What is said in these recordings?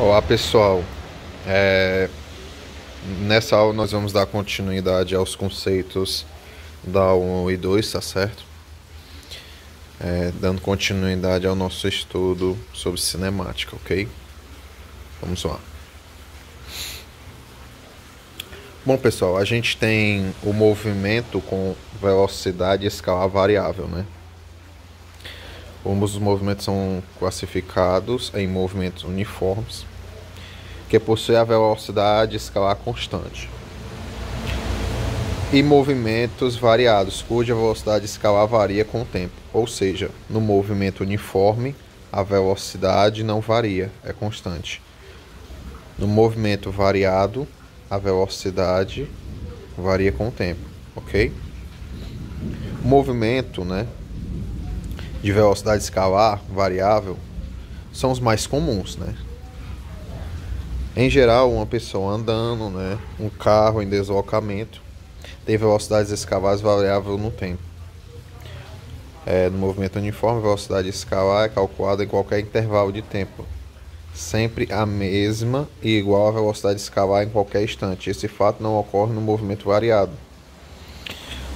Olá pessoal, É, nessa aula nós vamos dar continuidade aos conceitos da 1 e 2, tá certo? Dando continuidade ao nosso estudo sobre cinemática, ok? Vamos lá. Bom pessoal, a gente tem o movimento com velocidade e escala variável, né? Ambos os movimentos são classificados em movimentos uniformes, que possui a velocidade escalar constante, e movimentos variados, cuja velocidade escalar varia com o tempo. Ou seja, no movimento uniforme, a velocidade não varia, é constante. No movimento variado, a velocidade varia com o tempo, ok? O movimento, né, de velocidade escalar variável são os mais comuns, né? Em geral, uma pessoa andando, né, um carro em deslocamento, tem velocidades escalares variável no tempo. No movimento uniforme, a velocidade escalar é calculada em qualquer intervalo de tempo, sempre a mesma e igual à velocidade escalar em qualquer instante. Esse fato não ocorre no movimento variado.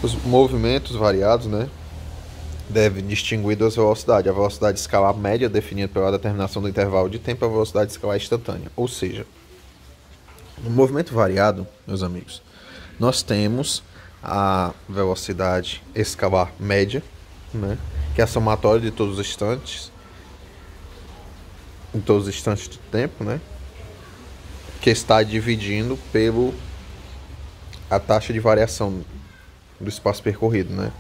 Os movimentos variados, né, devem distinguir duas velocidades: a velocidade escalar média, definida pela determinação do intervalo de tempo, e a velocidade escalar instantânea. Ou seja, no movimento variado, meus amigos, nós temos a velocidade escalar média, né, que é a somatória de todos os instantes, em todos os instantes de tempo, né, que está dividindo pelo a taxa de variação do espaço percorrido, né?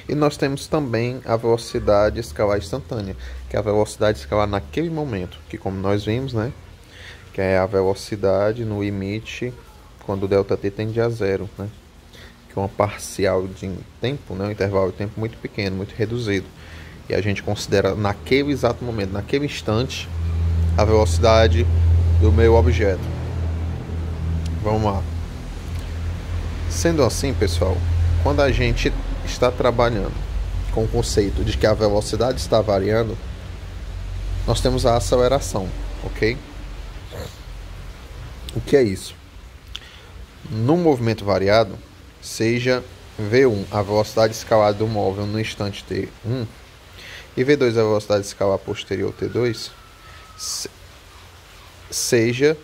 E nós temos também a velocidade escalar instantânea, que é a velocidade escalar naquele momento, que como nós vimos, né, que é a velocidade no limite quando o ΔT tende a zero, né? Que é uma parcial de tempo, né? Um intervalo de tempo muito pequeno, muito reduzido. E a gente considera naquele exato momento, naquele instante, a velocidade do meu objeto. Vamos lá. Sendo assim, pessoal, quando a gente está trabalhando com o conceito de que a velocidade está variando, nós temos a aceleração, ok? O que é isso? No movimento variado, seja V1 a velocidade escalar do móvel no instante T1 e V2 a velocidade escalar posterior T2, seja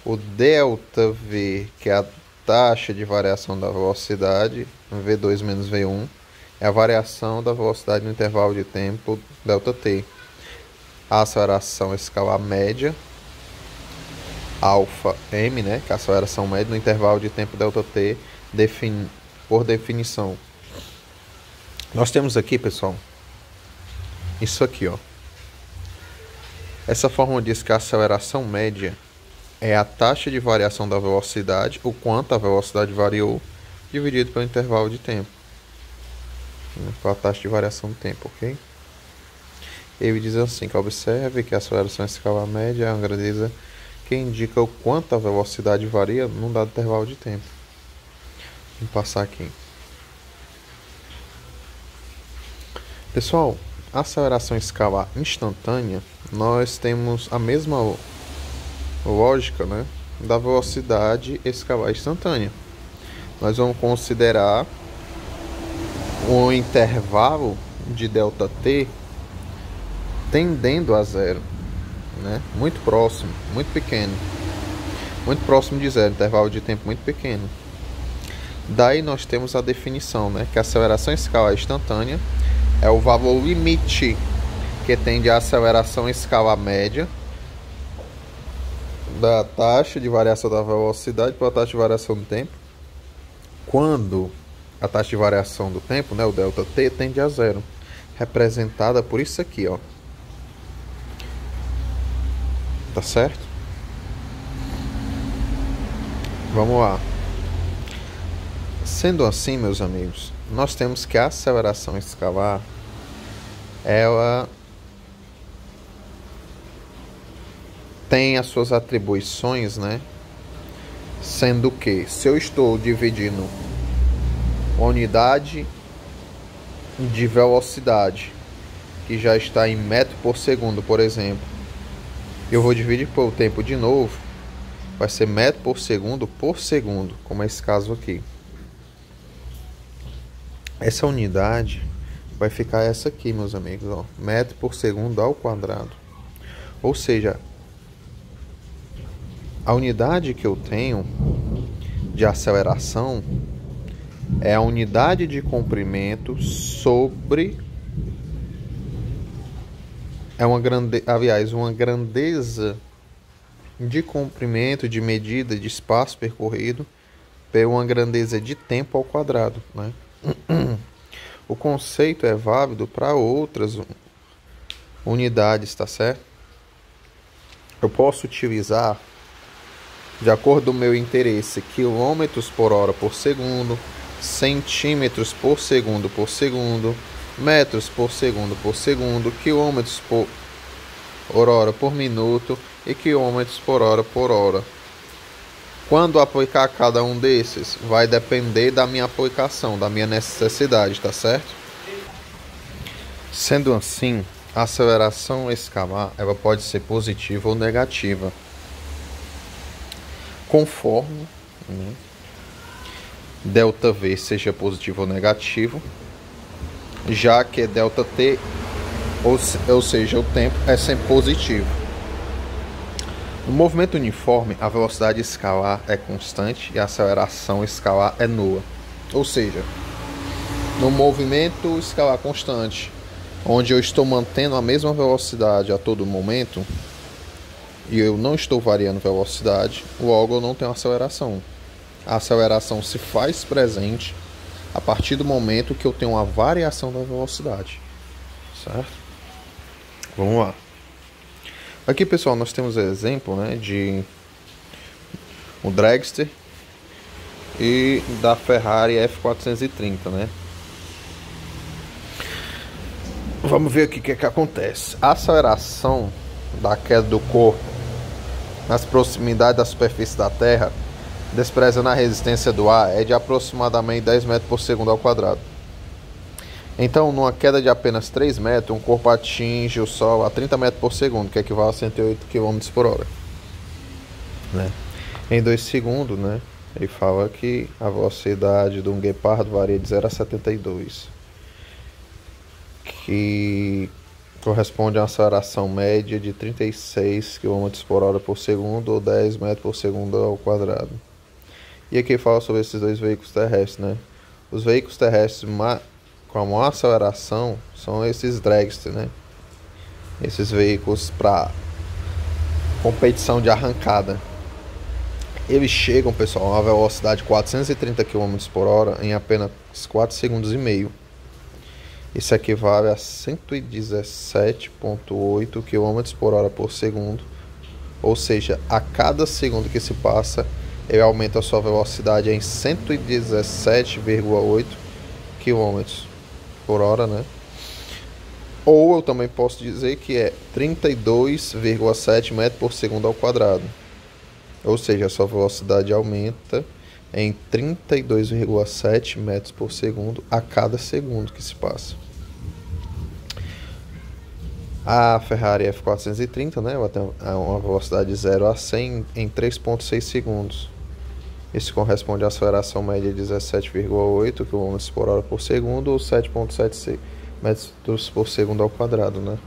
o ΔV, que é a taxa de variação da velocidade, V2 menos V1, é a variação da velocidade no intervalo de tempo ΔT. A aceleração escalar média, alfa m, né, que é a aceleração média no intervalo de tempo ΔT, por definição. Nós temos aqui, pessoal, isso aqui, ó. Essa fórmula diz que a aceleração média é a taxa de variação da velocidade, o quanto a velocidade variou, dividido pelo intervalo de tempo, pela taxa de variação do tempo, ok? Ele diz assim, que observe que a aceleração escalar média é uma grandeza que indica o quanto a velocidade varia num dado intervalo de tempo. Vou passar aqui. Pessoal, a aceleração escalar instantânea, nós temos a mesma lógica, né, da velocidade escalar instantânea. Nós vamos considerar um intervalo de ΔT tendendo a zero, né? Muito próximo, muito pequeno, muito próximo de zero, intervalo de tempo muito pequeno. Daí nós temos a definição, né, que a aceleração escalar instantânea é o valor limite que tende à aceleração escalar média da taxa de variação da velocidade pela taxa de variação do tempo, quando a taxa de variação do tempo, né, o ΔT, tende a zero, representada por isso aqui, ó. Tá certo? Vamos lá. Sendo assim, meus amigos, nós temos que a aceleração escalar, ela tem as suas atribuições, né? Sendo que, se eu estou dividindo a unidade de velocidade, que já está em metro por segundo, por exemplo, Eu vou dividir pelo tempo de novo. Vai ser metro por segundo, como é esse caso aqui. Essa unidade vai ficar essa aqui, meus amigos, ó, metro por segundo ao quadrado. Ou seja, a unidade que eu tenho de aceleração é a unidade de comprimento sobre uma grandeza de comprimento, de medida, de espaço percorrido, por uma grandeza de tempo ao quadrado, né? O conceito é válido para outras unidades, tá certo? Eu posso utilizar, de acordo com o meu interesse, quilômetros por hora por segundo, centímetros por segundo, metros por segundo, quilômetros por hora por minuto e quilômetros por hora. Quando aplicar cada um desses, vai depender da minha aplicação, da minha necessidade, tá certo? Sendo assim, a aceleração escalar, ela pode ser positiva ou negativa, conforme, né, ΔV seja positivo ou negativo, já que ΔT, ou seja, o tempo é sempre positivo. No movimento uniforme, a velocidade escalar é constante e a aceleração escalar é nula. Ou seja, no movimento escalar constante, onde eu estou mantendo a mesma velocidade a todo momento, e eu não estou variando velocidade, logo eu não tenho aceleração. A aceleração se faz presente a partir do momento que eu tenho uma variação da velocidade. Certo? Vamos lá. Aqui, pessoal, nós temos o exemplo, né, de um dragster e da Ferrari F430, né? Vamos ver aqui o que acontece. A aceleração da queda do corpo nas proximidades da superfície da Terra, desprezando a resistência do ar, é de aproximadamente 10 metros por segundo ao quadrado. Então, numa queda de apenas 3 metros, um corpo atinge o Sol a 30 metros por segundo, que equivale a 108 km por hora. Né? Em 2 segundos, né, ele fala que a velocidade de um guepardo varia de 0 a 72, que corresponde a uma aceleração média de 36 km por hora por segundo, ou 10 metros por segundo ao quadrado. E aqui fala sobre esses dois veículos terrestres, né? Os veículos terrestres com a maior aceleração são esses dragsters, né? Esses veículos para competição de arrancada. Eles chegam, pessoal, a uma velocidade de 430 km por hora em apenas 4 segundos e meio. Isso equivale a 117,8 km por hora por segundo. Ou seja, a cada segundo que se passa, ele aumenta a sua velocidade em 117,8 km por hora, né? Ou eu também posso dizer que é 32,7 metros por segundo ao quadrado. Ou seja, a sua velocidade aumenta em 32,7 metros por segundo a cada segundo que se passa. A Ferrari F430, né, ela tem uma velocidade de 0 a 100 em 3,6 segundos. Isso corresponde à aceleração média de 17,8 km por hora por segundo, ou 7,76 metros por segundo ao quadrado, né?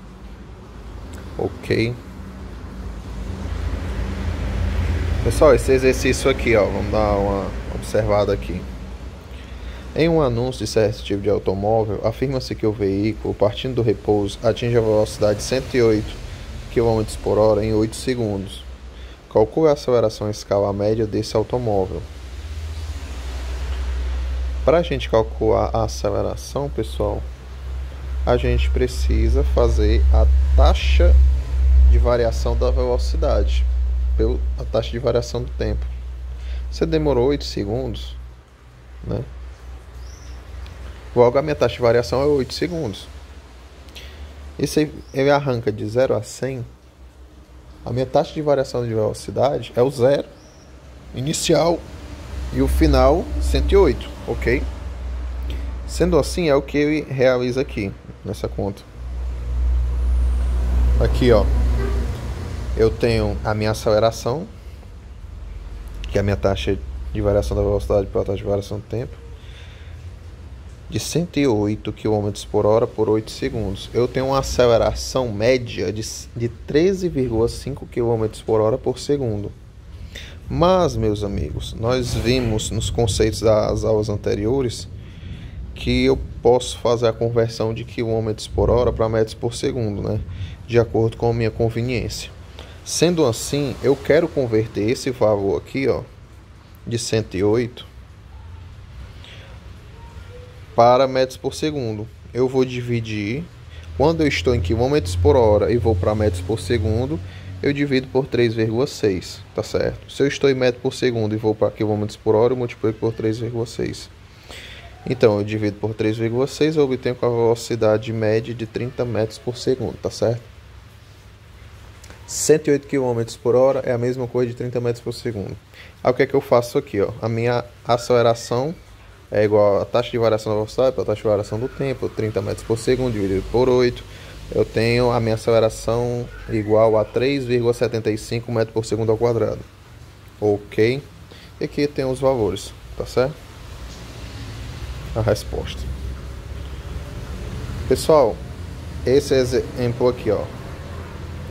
Ok. Pessoal, esse exercício aqui, ó, vamos dar uma observada aqui. Em um anúncio de certo tipo de automóvel, afirma-se que o veículo, partindo do repouso, atinge a velocidade de 108 km por hora em 8 segundos. Calcule a aceleração em escala média desse automóvel. Para a gente calcular a aceleração, pessoal, a gente precisa fazer a taxa de variação da velocidade pela taxa de variação do tempo. Você demorou 8 segundos, né? Logo, a minha taxa de variação é 8 segundos. E se ele arranca de 0 a 100, a minha taxa de variação de velocidade é o 0 inicial e o final 108, ok? Sendo assim, é o que ele realiza aqui nessa conta. Aqui, ó. Eu tenho a minha aceleração, que é a minha taxa de variação da velocidade pela taxa de variação do tempo, de 108 km por hora por 8 segundos. Eu tenho uma aceleração média de 13,5 km por hora por segundo. Mas, meus amigos, nós vimos nos conceitos das aulas anteriores que eu posso fazer a conversão de km por hora para metros por segundo, né? De acordo com a minha conveniência. Sendo assim, eu quero converter esse valor aqui, ó, de 108 para metros por segundo. Eu vou dividir, quando eu estou em quilômetros por hora e vou para metros por segundo, eu divido por 3,6, tá certo? Se eu estou em metros por segundo e vou para quilômetros por hora, eu multiplico por 3,6. Então, eu divido por 3,6, eu obtenho com a velocidade média de 30 metros por segundo, tá certo? 108 km por hora é a mesma coisa de 30 metros por segundo. Aí o que é que eu faço aqui, ó? A minha aceleração é igual a taxa de variação da velocidade para a taxa de variação do tempo, 30 metros por segundo dividido por 8. Eu tenho a minha aceleração igual a 3,75 metros por segundo ao quadrado. Ok? E aqui tem os valores, tá certo? A resposta. Pessoal, esse exemplo aqui, ó.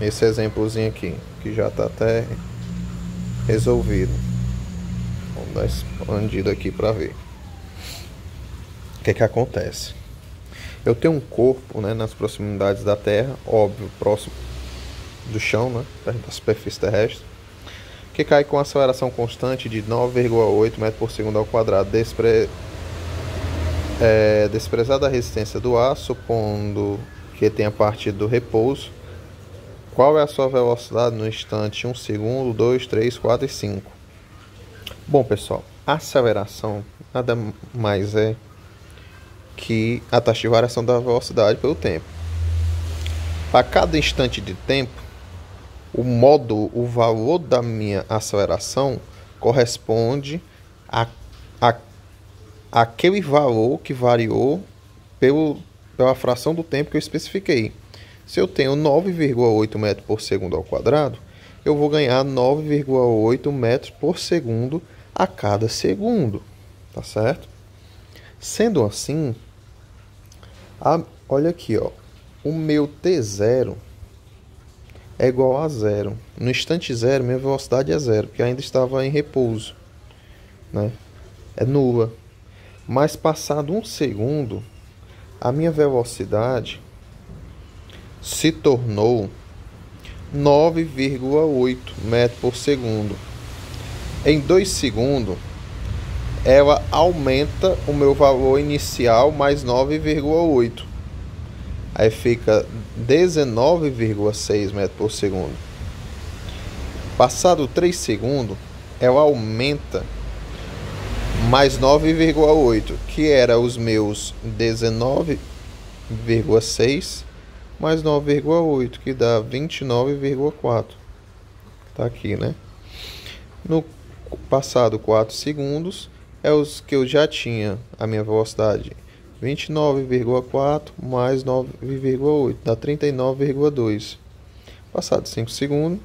Esse exemplozinho aqui, que já está até resolvido. Vamos dar expandido aqui para ver. O que é que acontece? Eu tenho um corpo, né, nas proximidades da Terra, óbvio, próximo do chão, né, da superfície terrestre, que cai com aceleração constante de 9,8 metros por segundo ao quadrado, desprezada a resistência do ar, supondo que tenha partido do repouso. Qual é a sua velocidade no instante 1 segundo, 2, 3, 4 e 5? Bom, pessoal, a aceleração nada mais é que a taxa de variação da velocidade pelo tempo. Para cada instante de tempo, o valor da minha aceleração corresponde àquele valor que variou pela fração do tempo que eu especifiquei. Se eu tenho 9,8 metros por segundo ao quadrado, eu vou ganhar 9,8 metros por segundo a cada segundo, tá certo? Sendo assim, olha aqui, ó, o meu T0 é igual a zero. No instante zero, minha velocidade é zero, porque ainda estava em repouso, né? É nula. Mas passado 1 segundo, a minha velocidade se tornou 9,8 metros por segundo. Em 2 segundos, ela aumenta o meu valor inicial mais 9,8. Aí fica 19,6 metros por segundo. Passado 3 segundos, ela aumenta mais 9,8, que era os meus 19,6 mais 9,8, que dá 29,4. Tá aqui, né? No passado 4 segundos, é os que eu já tinha a minha velocidade 29,4 mais 9,8, dá 39,2. Passado 5 segundos,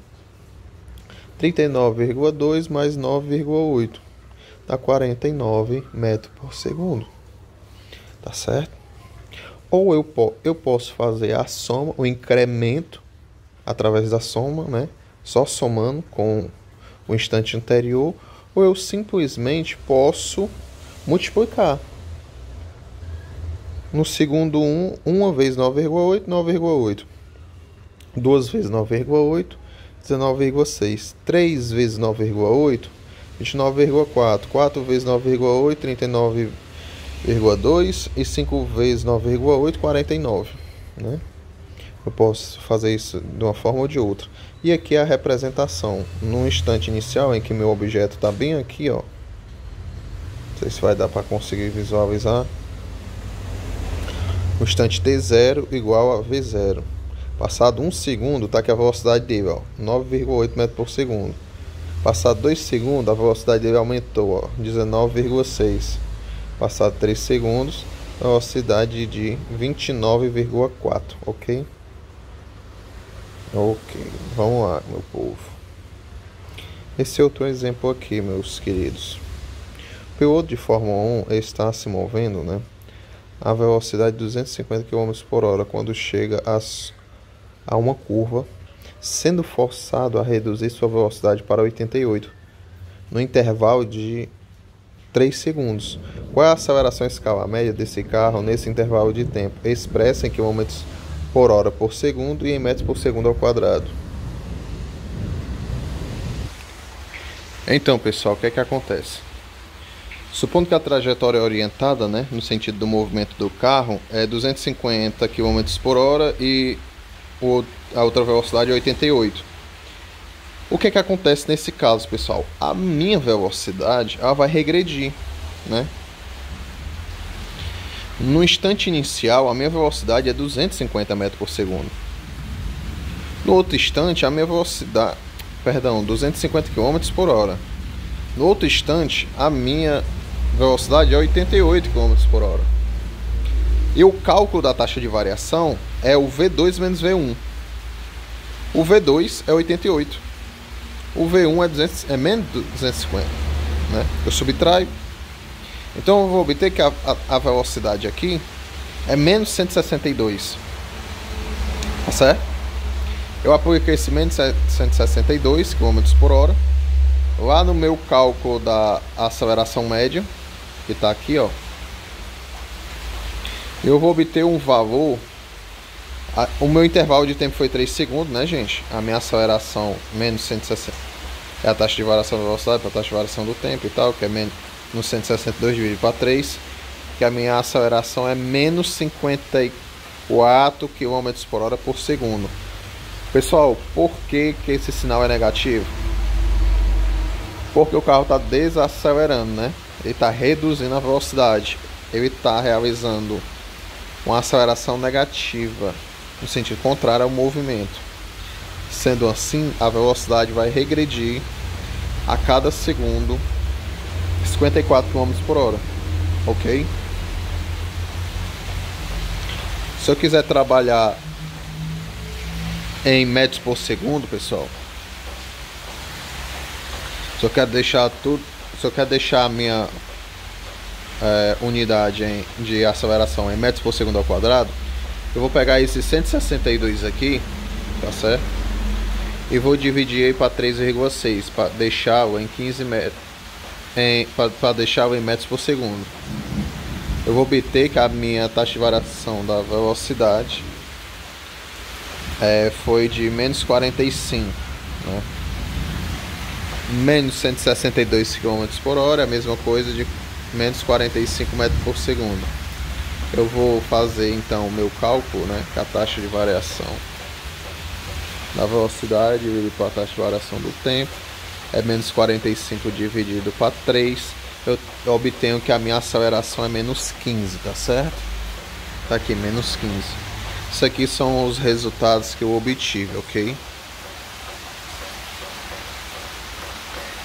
39,2 mais 9,8, dá 49 metros por segundo. Tá certo? Ou eu posso fazer a soma, o incremento através da soma, né? Só somando com o instante anterior, ou eu simplesmente posso multiplicar. No segundo 1, uma vez 9,8, 9,8. 2 vezes 9,8, 19,6. 3 vezes 9,8, 29,4. 4 vezes 9,8, 39,2. E 5 vezes 9,8, 49. Né? Eu posso fazer isso de uma forma ou de outra. E aqui é a representação. No instante inicial, em que meu objeto está bem aqui, ó. Não sei se vai dar para conseguir visualizar. O instante T0 igual a V0. Passado 1 segundo, está aqui a velocidade dele, ó, 9,8 metros por segundo. Passado 2 segundos, a velocidade dele aumentou, ó, 19,6. Passado 3 segundos, a velocidade de 29,4, ok? Ok, vamos lá, meu povo. Esse outro exemplo aqui, meus queridos. O piloto de Fórmula 1 está se movendo, né, a velocidade de 250 km por hora quando chega a uma curva, sendo forçado a reduzir sua velocidade para 88 no intervalo de 3 segundos. Qual é a aceleração escalar média desse carro nesse intervalo de tempo, expressa em quilômetros por hora por segundo e em metros por segundo ao quadrado? Então, pessoal, o que é que acontece? Supondo que a trajetória orientada, né, no sentido do movimento do carro, é 250 km por hora e a outra velocidade é 88. O que é que acontece nesse caso, pessoal? A minha velocidade ela vai regredir, né? No instante inicial, a minha velocidade é 250 metros por segundo. No outro instante, a minha velocidade, 250 km por hora. No outro instante, a minha velocidade é 88 km por hora. E o cálculo da taxa de variação é o V2 menos V1. O V2 é 88. O V1 é menos 250. Né? Eu subtraio. Então eu vou obter que a velocidade aqui é menos 162. Tá certo? Eu apliquei esse menos 162 km por hora. Lá no meu cálculo da aceleração média, que está aqui, ó, eu vou obter um valor. O meu intervalo de tempo foi 3 segundos, né, gente? A minha aceleração menos 160 é a taxa de variação da velocidade para a taxa de variação do tempo e tal, que é menos no 162 dividido para 3, que a minha aceleração é menos 54 km por hora por segundo. Pessoal, por que esse sinal é negativo? Porque o carro está desacelerando, né? Ele está reduzindo a velocidade. Ele está realizando uma aceleração negativa, no sentido contrário ao movimento. Sendo assim, a velocidade vai regredir a cada segundo 54 km por hora. Ok? Se eu quiser trabalhar em metros por segundo, pessoal, se eu quero deixar a minha unidade de aceleração em metros por segundo ao quadrado, eu vou pegar esse 162 aqui, tá certo? E vou dividir aí para 3,6 para deixá-lo em 15 metros, para deixá-lo em metros por segundo. Eu vou obter que a minha taxa de variação da velocidade foi de menos 45, né? Menos 162 km por hora é a mesma coisa de menos 45 metros por segundo. Eu vou fazer então o meu cálculo, né, que a taxa de variação da velocidade dividido para a taxa de variação do tempo é menos 45 dividido para 3. Eu obtenho que a minha aceleração é menos 15, tá certo? Tá aqui, menos 15. Isso aqui são os resultados que eu obtive, ok?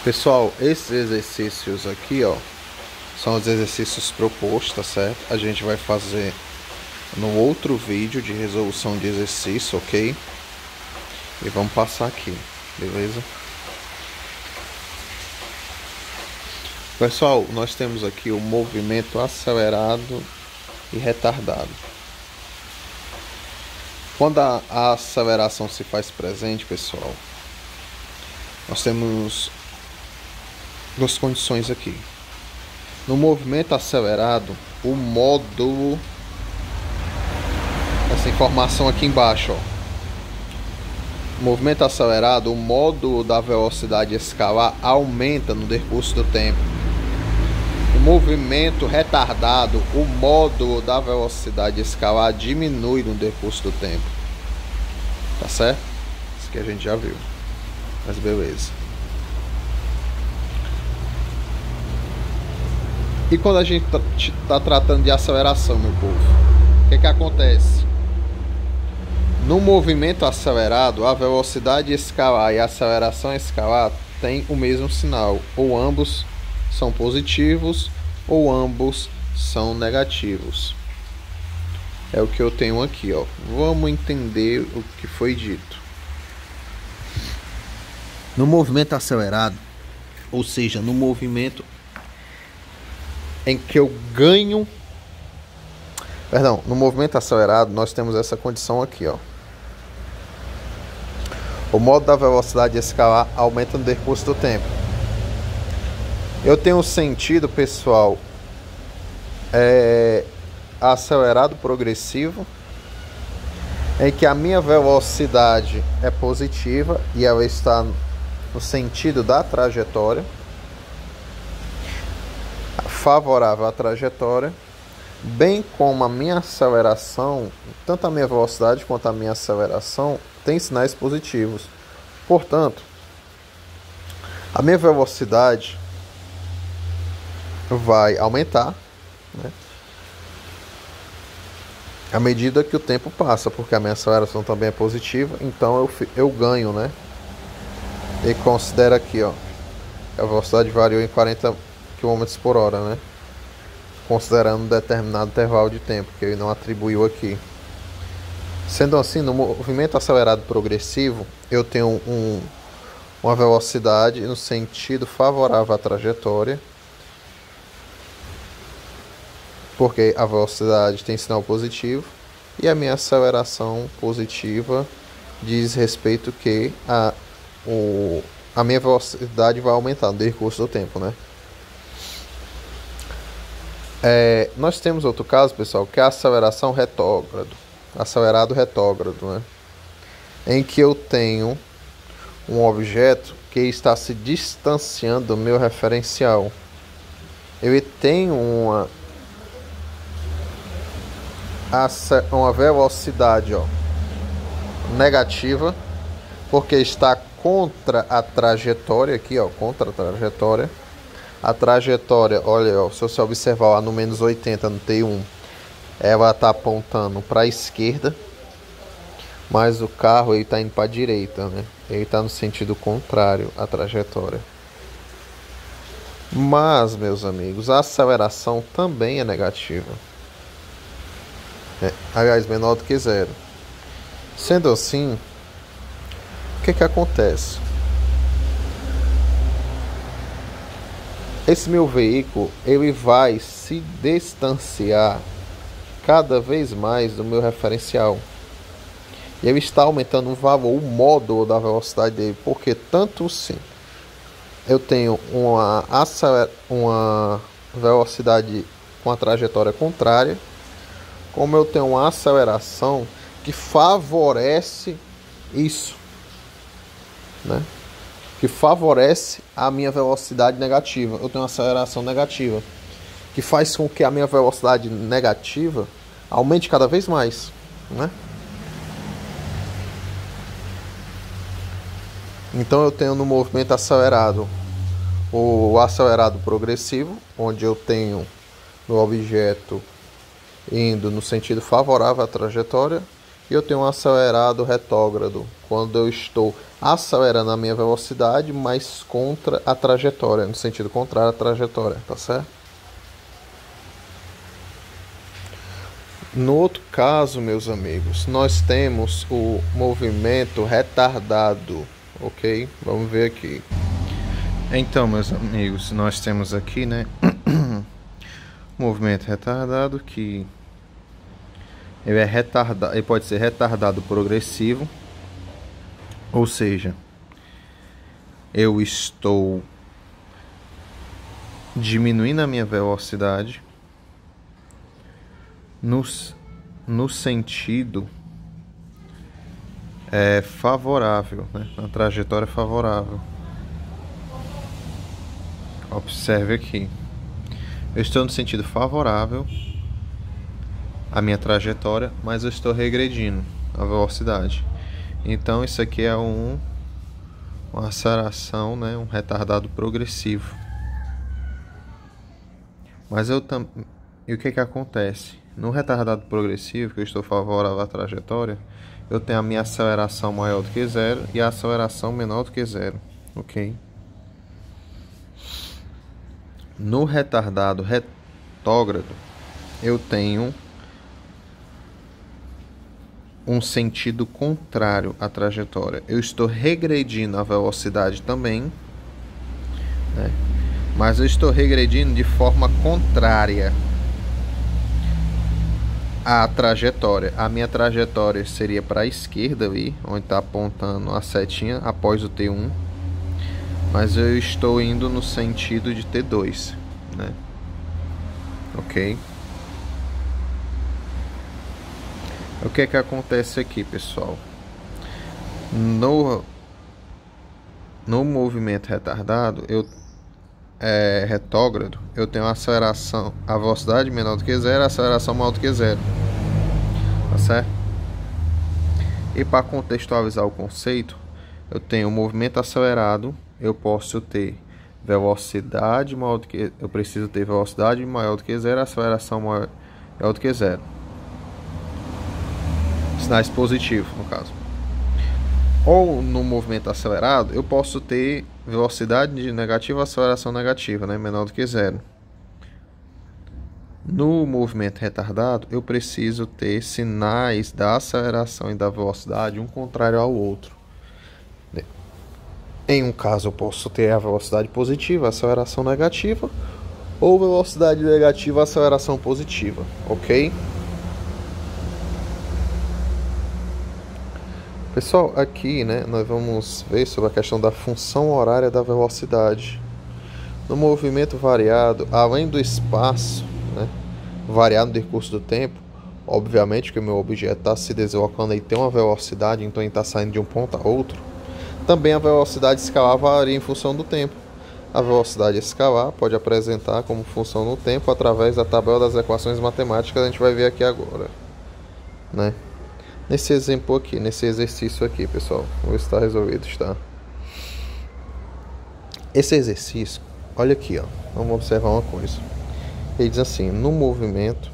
Pessoal, esses exercícios aqui, ó, são os exercícios propostos, tá certo? A gente vai fazer no outro vídeo de resolução de exercício, ok? E vamos passar aqui, beleza? Pessoal, nós temos aqui o movimento acelerado e retardado. Quando a aceleração se faz presente, pessoal, nós temos duas condições aqui. No movimento acelerado, o módulo, essa informação aqui embaixo, ó. Movimento acelerado, o módulo da velocidade escalar aumenta no decurso do tempo. O movimento retardado, o módulo da velocidade escalar diminui no decurso do tempo. Tá certo? Isso que a gente já viu. Mas beleza. E quando a gente tá tratando de aceleração, meu povo, o que acontece? No movimento acelerado, a velocidade escalar e a aceleração escalar têm o mesmo sinal. Ou ambos são positivos, ou ambos são negativos. É o que eu tenho aqui, ó. Vamos entender o que foi dito. No movimento acelerado, ou seja, no movimento em que eu ganho... Perdão, no movimento acelerado nós temos essa condição aqui, ó. O modo da velocidade escalar aumenta no decurso do tempo. Eu tenho sentido, pessoal, acelerado progressivo, em que a minha velocidade é positiva e ela está no sentido da trajetória, favorável à trajetória, bem como a minha aceleração, tanto a minha velocidade quanto a minha aceleração tem sinais positivos. Portanto, a minha velocidade vai aumentar, né, à medida que o tempo passa, porque a minha aceleração também é positiva, então eu ganho, né? E considera aqui, ó, a velocidade variou em 40 km por hora, né? Considerando um determinado intervalo de tempo, que ele não atribuiu aqui. Sendo assim, no movimento acelerado progressivo, eu tenho uma velocidade no sentido favorável à trajetória, porque a velocidade tem sinal positivo, e a minha aceleração positiva diz respeito que a minha velocidade vai aumentar no decurso do tempo, né? Nós temos outro caso, pessoal, que é a aceleração retrógrado, acelerado retrógrado, né? Em que eu tenho um objeto que está se distanciando do meu referencial. Ele tem uma velocidade, ó, negativa, porque está contra a trajetória aqui, ó, contra a trajetória. A trajetória, olha, ó, se você observar lá no menos 80 no T1, ela está apontando para a esquerda, mas o carro ele está indo para a direita, né? Ele está no sentido contrário à trajetória. Mas, meus amigos, a aceleração também é negativa. Aliás, menor do que zero. Sendo assim, o que acontece? Esse meu veículo ele vai se distanciar cada vez mais do meu referencial. E ele está aumentando o valor, o módulo da velocidade dele, porque tanto sim eu tenho uma velocidade com a trajetória contrária, como eu tenho uma aceleração que favorece isso, né? Que favorece a minha velocidade negativa. Eu tenho uma aceleração negativa, que faz com que a minha velocidade negativa aumente cada vez mais, né? Então eu tenho no movimento acelerado o acelerado progressivo, onde eu tenho no objeto indo no sentido favorável à trajetória, e eu tenho um acelerado retrógrado, quando eu estou acelerando a minha velocidade, mas contra a trajetória, no sentido contrário à trajetória, tá certo? No outro caso, meus amigos, nós temos o movimento retardado, ok? Vamos ver aqui. Então, meus amigos, nós temos aqui, né, movimento retardado, que ele é retardado, ele pode ser retardado progressivo, ou seja, eu estou diminuindo a minha velocidade no sentido favorável, né, na trajetória favorável. Observe aqui, eu estou no sentido favorável à minha trajetória, mas eu estou regredindo a velocidade. Então isso aqui é uma aceleração, né, um retardado progressivo. Mas e o que acontece? No retardado progressivo, que eu estou favorável à trajetória, eu tenho a minha aceleração maior do que zero e a aceleração menor do que zero, ok? No retardado retrógrado, eu tenho um sentido contrário à trajetória. Eu estou regredindo a velocidade também, né? Mas eu estou regredindo de forma contrária à trajetória. A minha trajetória seria para a esquerda ali, onde está apontando a setinha após o T1. Mas eu estou indo no sentido de T2, né? Ok? O que é que acontece aqui, pessoal? No movimento retardado, retrógrado, eu tenho a aceleração, a velocidade menor do que zero, a aceleração maior do que zero, tá certo? E para contextualizar o conceito, eu tenho o movimento acelerado, eu posso ter velocidade maior do que, eu preciso ter velocidade maior do que zero, aceleração maior do que zero. Sinais positivos, no caso. Ou no movimento acelerado, eu posso ter velocidade negativa, aceleração negativa, né? Menor do que zero. No movimento retardado, eu preciso ter sinais da aceleração e da velocidade um contrário ao outro. Em um caso, eu posso ter a velocidade positiva, aceleração negativa, ou velocidade negativa, aceleração positiva, ok? Pessoal, aqui, né, nós vamos ver sobre a questão da função horária da velocidade. No movimento variado, além do espaço, né, variar no decurso do tempo, obviamente que o meu objeto está se deslocando e tem uma velocidade, então ele está saindo de um ponto a outro. Também a velocidade escalar varia em função do tempo. A velocidade escalar pode apresentar como função no tempo através da tabela das equações matemáticas, a gente vai ver aqui agora, né? Nesse exemplo aqui, nesse exercício aqui, pessoal, vamos ver se está resolvido, está. Esse exercício, olha aqui, ó, vamos observar uma coisa. Ele diz assim: no movimento,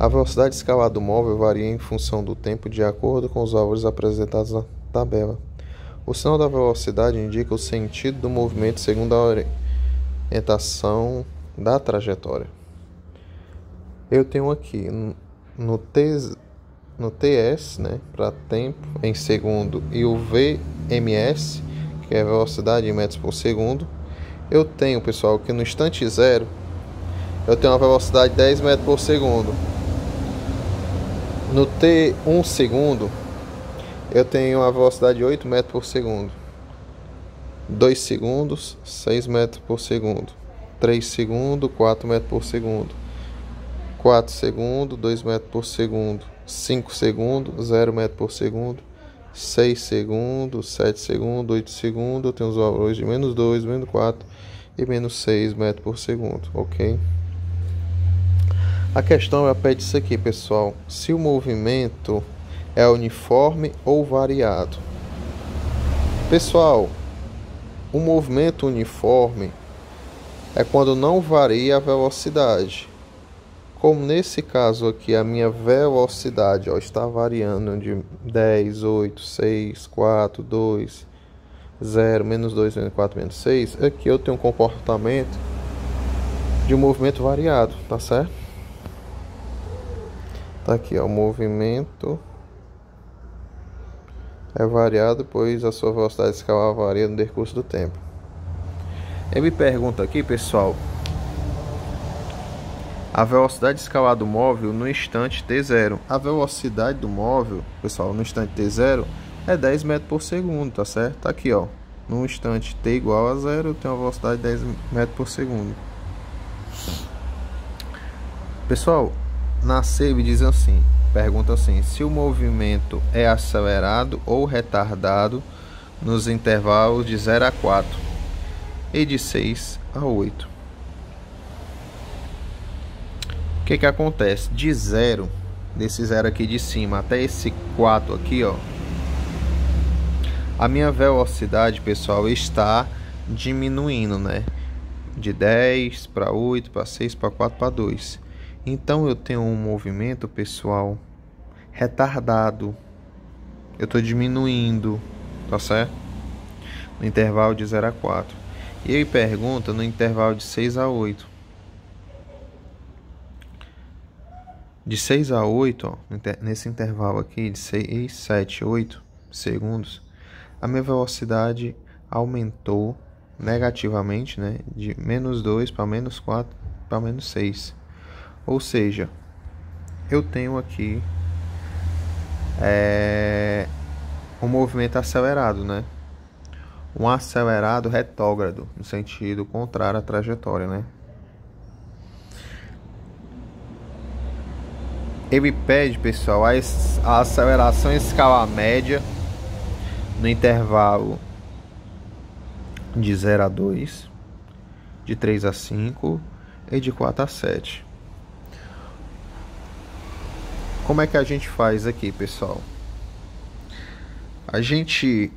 a velocidade escalar do móvel varia em função do tempo de acordo com os valores apresentados na tabela. O sinal da velocidade indica o sentido do movimento segundo a orientação da trajetória. Eu tenho aqui no TS, né, para tempo em segundo, e o VMS, que é a velocidade em metros por segundo. Eu tenho, pessoal, que no instante zero eu tenho uma velocidade de 10 metros por segundo. No T1 segundo eu tenho uma velocidade de 8 metros por segundo. 2 segundos, 6 metros por segundo. 3 segundos, 4 metros por segundo. 4 segundos, 2 metros por segundo. 5 segundos, 0 metro por segundo. 6 segundos, 7 segundos, 8 segundos. Eu tenho os valores de menos 2, menos 4 e menos 6 metros por segundo, ok? A questão é pede isso aqui, pessoal: se o movimento é uniforme ou variado. Pessoal, o movimento uniforme é quando não varia a velocidade. Como nesse caso aqui, a minha velocidade, ó, está variando de 10, 8, 6, 4, 2, 0, menos 2, menos 4, menos 6. Aqui eu tenho um comportamento de um movimento variado, tá certo? Tá aqui, ó, o movimento é variado, pois a sua velocidade escalar varia no decurso do tempo. Ele me pergunta aqui, pessoal, a velocidade escalar do móvel no instante T0. A velocidade do móvel, pessoal, no instante T0 é 10 metros por segundo, tá certo? Tá aqui, ó. No instante T igual a 0, eu tenho uma velocidade de 10 metros por segundo. Pessoal, na CEB diz assim, pergunta assim: se o movimento é acelerado ou retardado nos intervalos de 0 a 4 e de 6 a 8. O que acontece? De 0, desse 0 aqui de cima até esse 4 aqui, ó, a minha velocidade, pessoal, está diminuindo, né? De 10 para 8, para 6, para 4, para 2. Então eu tenho um movimento, pessoal, retardado. Eu estou diminuindo, tá certo? No intervalo de 0 a 4. E ele pergunta no intervalo de 6 a 8. De 6 a 8, ó, nesse intervalo aqui de 6, 7, 8 segundos, a minha velocidade aumentou negativamente, né, de -2 para -4 para -6. Ou seja, eu tenho aqui um movimento acelerado, né? Um acelerado retrógrado, no sentido contrário à trajetória, né? Ele pede, pessoal, a aceleração em escala média no intervalo de 0 a 2, de 3 a 5 e de 4 a 7. Como é que a gente faz aqui, pessoal? A gente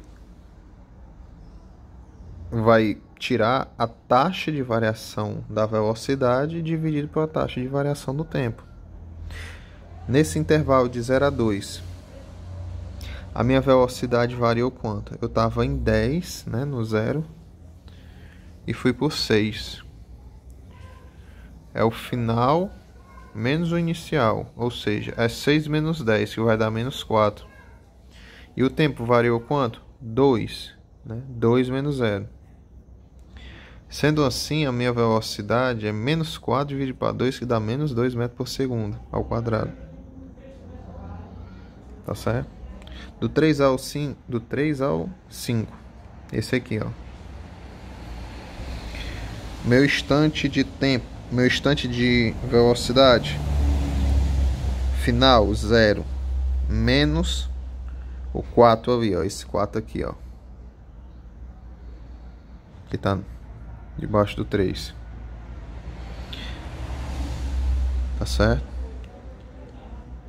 vai tirar a taxa de variação da velocidade dividido pela taxa de variação do tempo. Nesse intervalo de 0 a 2, a minha velocidade variou quanto? Eu estava em 10, né, no 0, e fui por 6. É o final menos o inicial, ou seja, é 6 menos 10, que vai dar -4. E o tempo variou quanto? 2, né? 2 menos 0. Sendo assim, a minha velocidade é -4 dividido para 2, que dá -2 metros por segundo ao quadrado. Tá certo? Do 3 ao 5. Esse aqui, ó. Meu instante de tempo, meu instante de velocidade final 0 menos o 4 ali, ó, esse 4 aqui, ó, que tá debaixo do 3. Tá certo?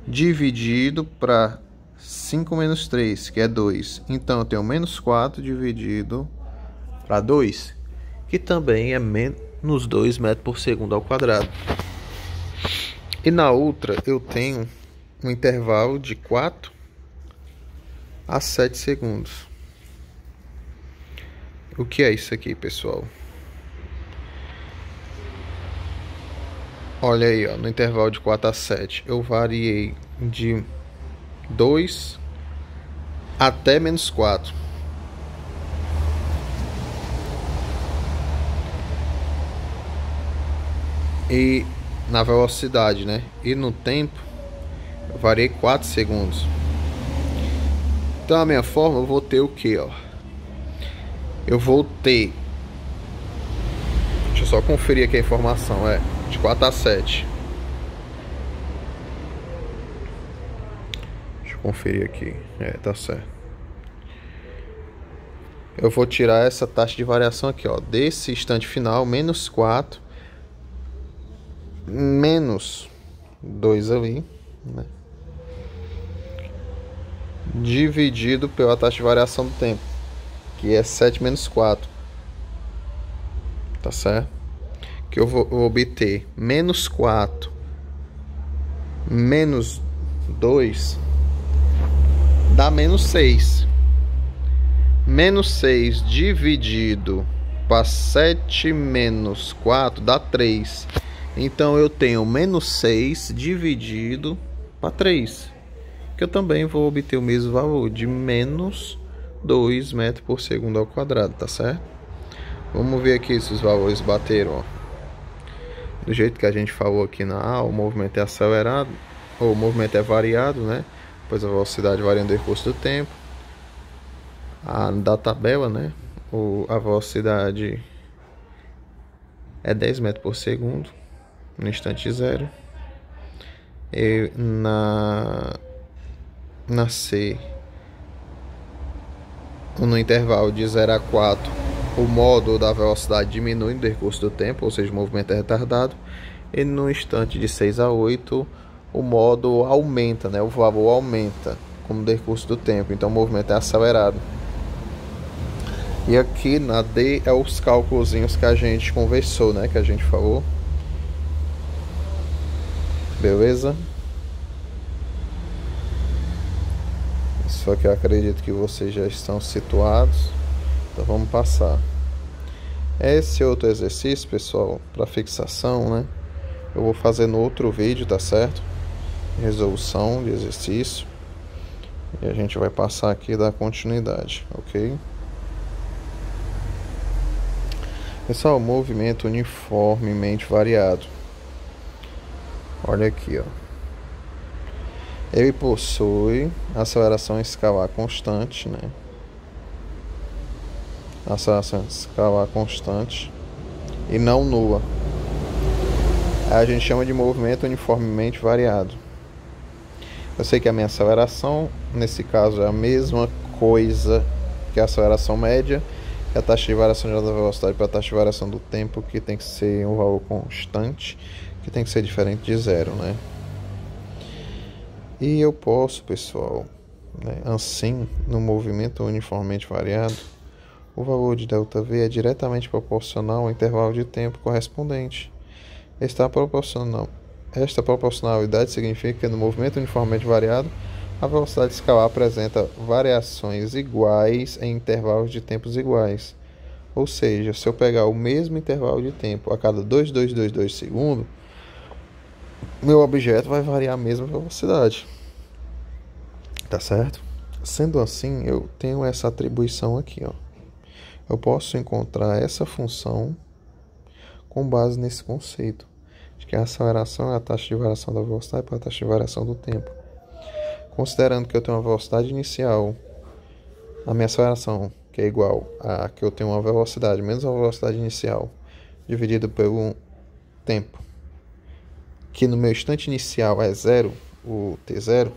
Dividido para 5 menos 3, que é 2. Então eu tenho -4 dividido para 2, que também é menos 2 metros por segundo ao quadrado. E na outra eu tenho um intervalo de 4 a 7 segundos. O que é isso aqui, pessoal? Olha aí, ó, no intervalo de 4 a 7 eu variei de 2 até -4. E na velocidade, né? E no tempo, eu variei 4 segundos. Então a minha forma, eu vou ter o que, ó? Eu vou ter... Deixa eu só conferir aqui a informação, de 4 a 7. Deixa eu conferir aqui. Tá certo. Eu vou tirar essa taxa de variação aqui, ó, desse instante final, -4, menos 2 ali, né? Dividido pela taxa de variação do tempo, que é 7 menos 4. Tá certo? Que eu vou obter -4 menos 2 dá -6. -6 dividido para 7 menos 4 dá 3. Então eu tenho -6 dividido para 3, que eu também vou obter o mesmo valor de -2 metros por segundo ao quadrado, tá certo? Vamos ver aqui se os valores bateram, ó. Do jeito que a gente falou aqui na aula, o movimento é acelerado, ou o movimento é variado, né? Pois a velocidade varia no decurso do tempo. Da tabela, né? A velocidade é 10 metros por segundo no instante 0. E na C, no intervalo de 0 a 4, o módulo da velocidade diminui no decurso do tempo, ou seja, o movimento é retardado. E no instante de 6 a 8, o módulo aumenta, né? O valor aumenta como decurso do tempo, então o movimento é acelerado. E aqui na D é os cálculos que a gente conversou, né? Que a gente falou. Beleza? Só que eu acredito que vocês já estão situados. Então vamos passar. Esse outro exercício, pessoal, para fixação, né? Eu vou fazer no outro vídeo, tá certo? resolução de exercício. E a gente vai passar aqui e dar continuidade, ok? Pessoal, movimento uniformemente variado. Olha aqui, ó. Ele possui aceleração escalar constante, né? Aceleração escalar constante e não nula. A gente chama de movimento uniformemente variado. Eu sei que a minha aceleração, nesse caso, é a mesma coisa que a aceleração média, que a taxa de variação da velocidade para a taxa de variação do tempo, que tem que ser um valor constante, que tem que ser diferente de zero, né? E eu posso, pessoal, né, assim, no movimento uniformemente variado, o valor de ΔV é diretamente proporcional ao intervalo de tempo correspondente. Esta proporcionalidade significa que no movimento uniformemente variado, a velocidade escalar apresenta variações iguais em intervalos de tempos iguais. Ou seja, se eu pegar o mesmo intervalo de tempo a cada 2,222 segundos, meu objeto vai variar a mesma velocidade. Tá certo? Sendo assim, eu tenho essa atribuição aqui, ó. Eu posso encontrar essa função com base nesse conceito de que a aceleração é a taxa de variação da velocidade para a taxa de variação do tempo. Considerando que eu tenho uma velocidade inicial, a minha aceleração, que é igual a que eu tenho uma velocidade menos a velocidade inicial, dividido pelo tempo, que no meu instante inicial é zero, o t0,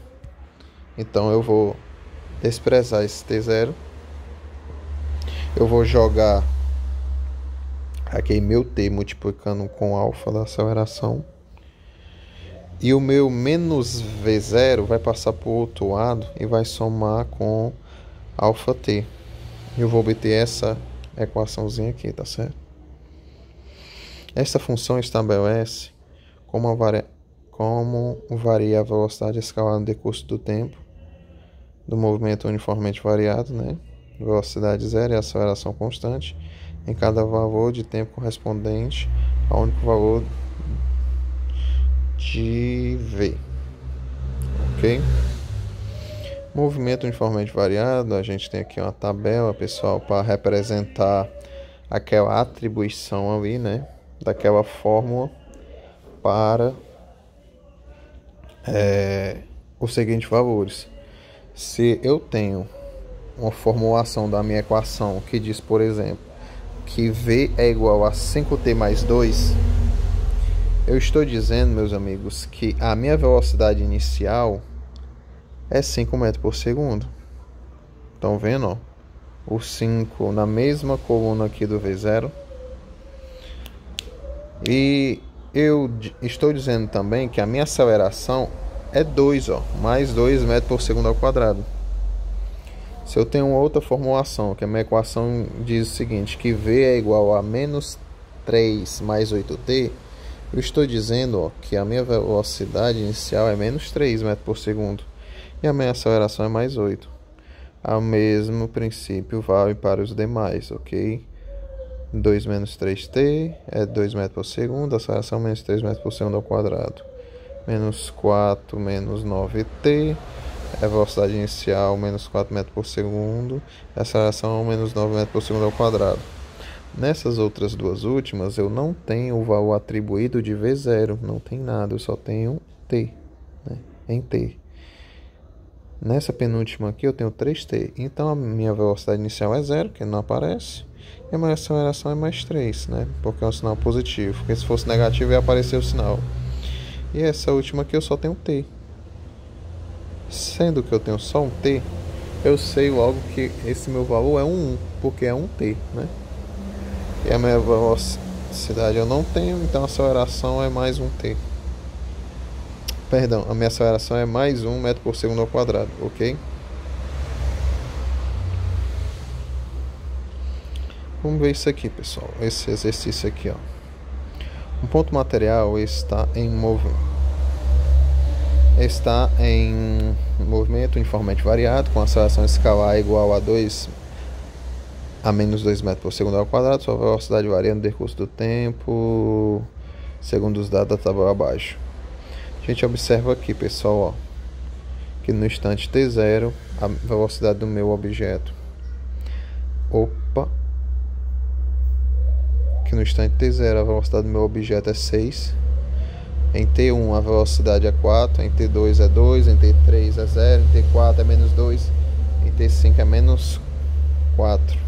então eu vou desprezar esse t0, eu vou jogar aqui meu t multiplicando com alfa da aceleração, e o meu menos v0 vai passar para o outro lado e vai somar com alfa t. Eu vou obter essa equaçãozinha aqui, tá certo? Essa função estabelece como varia a velocidade escalar no decurso do tempo do movimento uniformemente variado, né? Velocidade zero e aceleração constante em cada valor de tempo correspondente ao único valor de V. Ok? Movimento uniformemente variado, a gente tem aqui uma tabela, pessoal, para representar aquela atribuição ali, né? Daquela fórmula para os seguintes valores. Se eu tenho uma formulação da minha equação que diz, por exemplo, que V é igual a 5t mais 2, eu estou dizendo, meus amigos, que a minha velocidade inicial é 5 metros por segundo. Estão vendo, ó? O 5 na mesma coluna aqui do V0. E eu estou dizendo também que a minha aceleração é 2, ó, mais 2 metros por segundo ao quadrado. Se eu tenho uma outra formulação, que a minha equação diz o seguinte, que V é igual a menos 3 mais 8t, eu estou dizendo, ó, que a minha velocidade inicial é menos 3 metros por segundo e a minha aceleração é mais 8. O mesmo princípio vale para os demais, ok? 2 menos 3t é 2 metros por segundo, a aceleração menos 3 metros por segundo ao quadrado. Menos 4 menos 9t é a velocidade inicial menos 4 metros por segundo, a aceleração menos 9 metros por segundo ao quadrado. Nessas outras duas últimas, eu não tenho o valor atribuído de V0, não tem nada, eu só tenho t, né, em t. Nessa penúltima aqui eu tenho 3t, então a minha velocidade inicial é 0, que não aparece, e a minha aceleração é mais 3, né, porque é um sinal positivo, porque se fosse negativo ia aparecer o sinal. E essa última aqui eu só tenho t. Sendo que eu tenho só um t, eu sei logo que esse meu valor é um 1, porque é um t, né? E a minha velocidade eu não tenho, então a aceleração é mais um t. Perdão, a minha aceleração é mais 1 metro por segundo ao quadrado, ok? Vamos ver isso aqui, pessoal. Esse exercício aqui, ó. Um ponto material está em movimento uniformemente variado, com aceleração escalar igual a menos 2 metros por segundo ao quadrado, sua velocidade varia no decurso do tempo, segundo os dados da tabela abaixo. A gente observa aqui, pessoal, ó, que no instante t0 a velocidade do meu objeto, que no instante t0 a velocidade do meu objeto é 6, em t1 a velocidade é 4, em t2 é 2, em t3 é 0, em t4 é menos 2, em t5 é menos 4.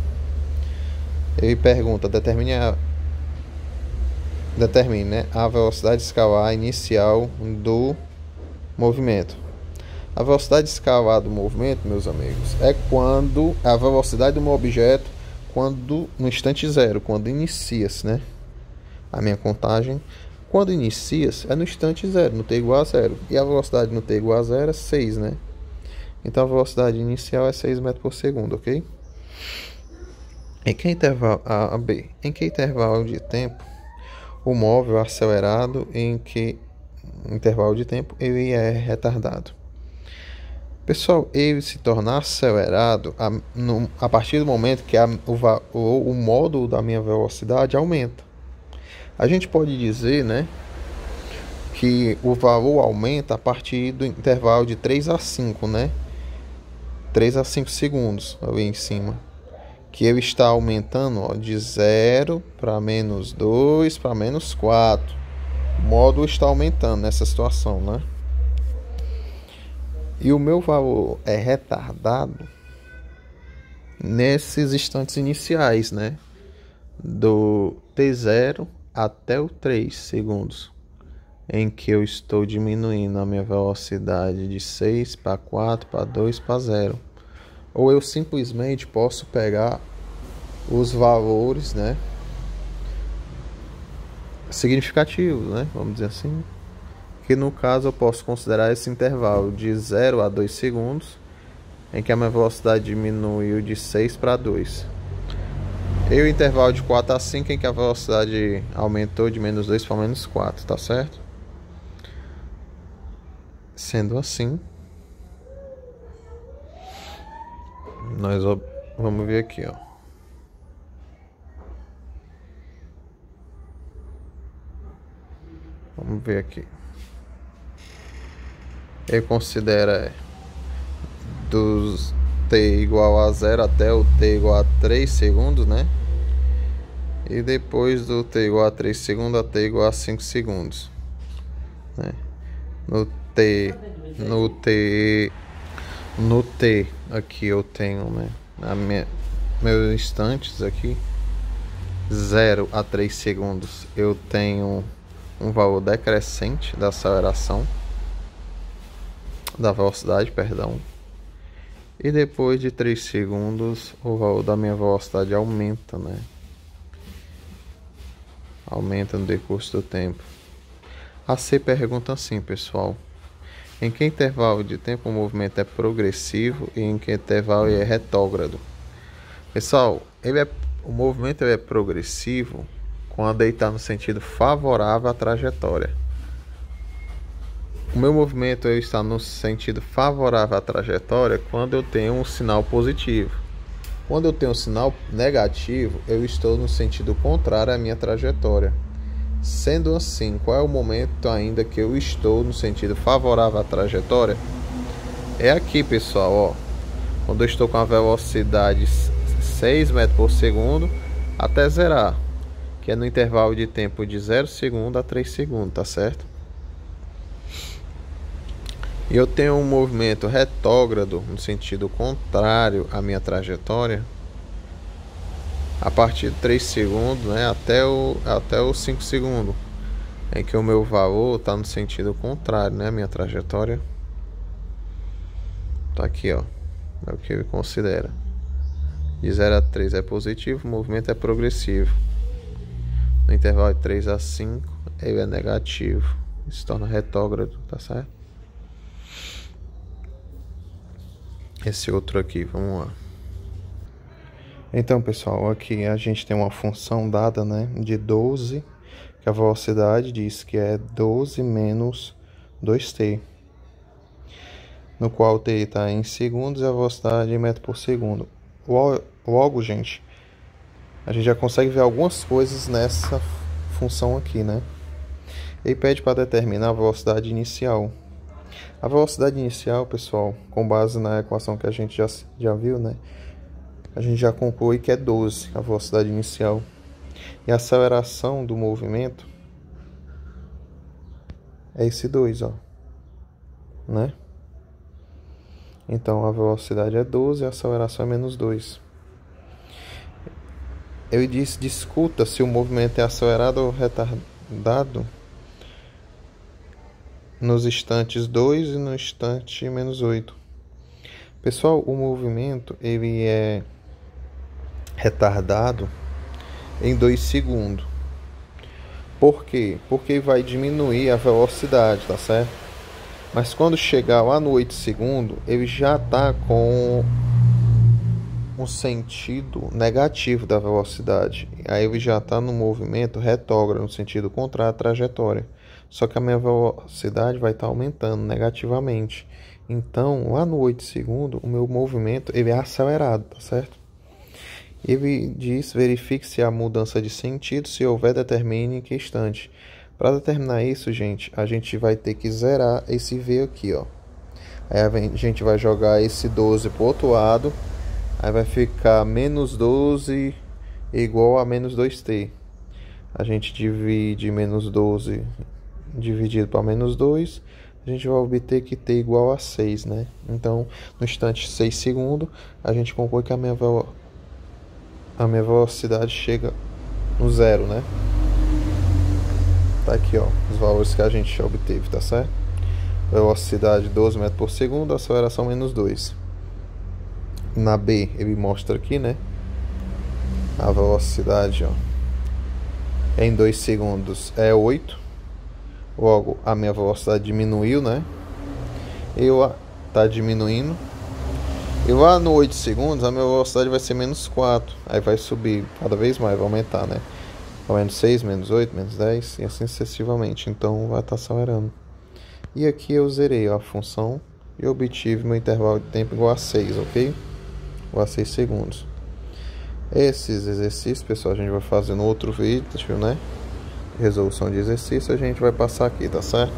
Ele pergunta, determine, né, a velocidade escalar inicial do movimento. A velocidade escalar do movimento, meus amigos, é quando a velocidade do meu objeto, quando no instante zero, quando inicia-se, né, a minha contagem, quando inicia-se é no instante zero, no t igual a 0. E a velocidade no t igual a 0 é 6, né? Então a velocidade inicial é 6 metros por segundo, ok? Em que intervalo A a B? Em que intervalo de tempo o móvel é acelerado, em que intervalo de tempo ele é retardado? Pessoal, ele se torna acelerado a partir do momento que o módulo da minha velocidade aumenta. A gente pode dizer, né, que o valor aumenta a partir do intervalo de 3 a 5, né? 3 a 5 segundos ali em cima. Que ele está aumentando, ó, de 0 para menos 2 para menos 4. O módulo está aumentando nessa situação, né? E o meu valor é retardado nesses instantes iniciais, né? Do t0 até o 3 segundos, em que eu estou diminuindo a minha velocidade de 6 para 4, para 2, para 0. Ou eu simplesmente posso pegar os valores, né, significativos, né, vamos dizer assim, que no caso eu posso considerar esse intervalo de 0 a 2 segundos, em que a minha velocidade diminuiu de 6 para 2. E o intervalo de 4 a 5, em que a velocidade aumentou de menos 2 para menos 4, tá certo? Sendo assim, nós vamos ver aqui, ó. Vamos ver aqui. Ele considera dos t igual a 0 até o t igual a 3 segundos, né? E depois do t igual a 3 segundos a t igual a 5 segundos, né? No t aqui eu tenho, né, meus instantes aqui, 0 a 3 segundos, eu tenho um valor decrescente da aceleração, da velocidade, perdão. E depois de 3 segundos, o valor da minha velocidade aumenta, né? Aumenta no decurso do tempo. A C pergunta assim, pessoal: em que intervalo de tempo o movimento é progressivo e em que intervalo ele é retrógrado? Pessoal, o movimento é progressivo quando ele está no sentido favorável à trajetória. O meu movimento está no sentido favorável à trajetória quando eu tenho um sinal positivo. Quando eu tenho um sinal negativo, eu estou no sentido contrário à minha trajetória. Sendo assim, qual é o momento ainda que eu estou no sentido favorável à trajetória? É aqui, pessoal, ó. Quando eu estou com a velocidade 6 metros por segundo até zerar, que é no intervalo de tempo de 0 segundo a 3 segundos, tá certo? E eu tenho um movimento retrógrado no sentido contrário à minha trajetória a partir de 3 segundos, né, até os 5 segundos, em que o meu valor está no sentido contrário, né, a minha trajetória. Tá aqui, ó, é o que ele considera. De 0 a 3 é positivo, o movimento é progressivo. No intervalo de 3 a 5, ele é negativo, se torna retrógrado, tá certo? Esse outro aqui, vamos lá. Então, pessoal, aqui a gente tem uma função dada, né, de 12, que a velocidade diz que é 12 menos 2t, no qual t está em segundos e a velocidade em metro por segundo. Logo, gente, a gente já consegue ver algumas coisas nessa função aqui, né? Ele pede para determinar a velocidade inicial. A velocidade inicial, pessoal, com base na equação que a gente já viu, né? A gente já conclui que é 12 a velocidade inicial. E a aceleração do movimento é esse 2, ó, né? Então a velocidade é 12 e a aceleração é menos 2. Ele diz, discuta se o movimento é acelerado ou retardado nos instantes 2 e no instante menos 8. Pessoal, o movimento ele é retardado em 2 segundos. Por quê? Porque vai diminuir a velocidade, tá certo? Mas quando chegar lá no 8 segundos, ele já está com um sentido negativo da velocidade. Aí ele já está no movimento retrógrado, no sentido contrário à trajetória. Só que a minha velocidade vai estar aumentando negativamente. Então, lá no 8 segundos, o meu movimento ele é acelerado, tá certo? Ele diz, verifique se há mudança de sentido, se houver, determine em que instante. Para determinar isso, gente, a gente vai ter que zerar esse V aqui, ó. Aí a gente vai jogar esse 12 para o outro lado. Aí vai ficar menos 12 igual a menos 2t. A gente divide menos 12 dividido para menos 2. A gente vai obter que t igual a 6, né? Então, no instante 6 segundos, a gente conclui que a minha velocidade chega no zero, né? Tá aqui, ó, os valores que a gente obteve, tá certo? Velocidade 12 metros por segundo, aceleração menos 2. Na B, ele mostra aqui, né? A velocidade, ó, em 2 segundos é 8. Logo, a minha velocidade diminuiu, né? Tá diminuindo. E lá no 8 segundos, a minha velocidade vai ser menos 4. Aí vai subir cada vez mais, vai aumentar, né? Menos 6, menos 8, menos 10 e assim sucessivamente. Então vai estar acelerando. E aqui eu zerei a função e obtive meu intervalo de tempo igual a 6, ok? Igual a 6 segundos. Esses exercícios, pessoal, a gente vai fazer no outro vídeo, né? Resolução de exercício, a gente vai passar aqui, tá certo?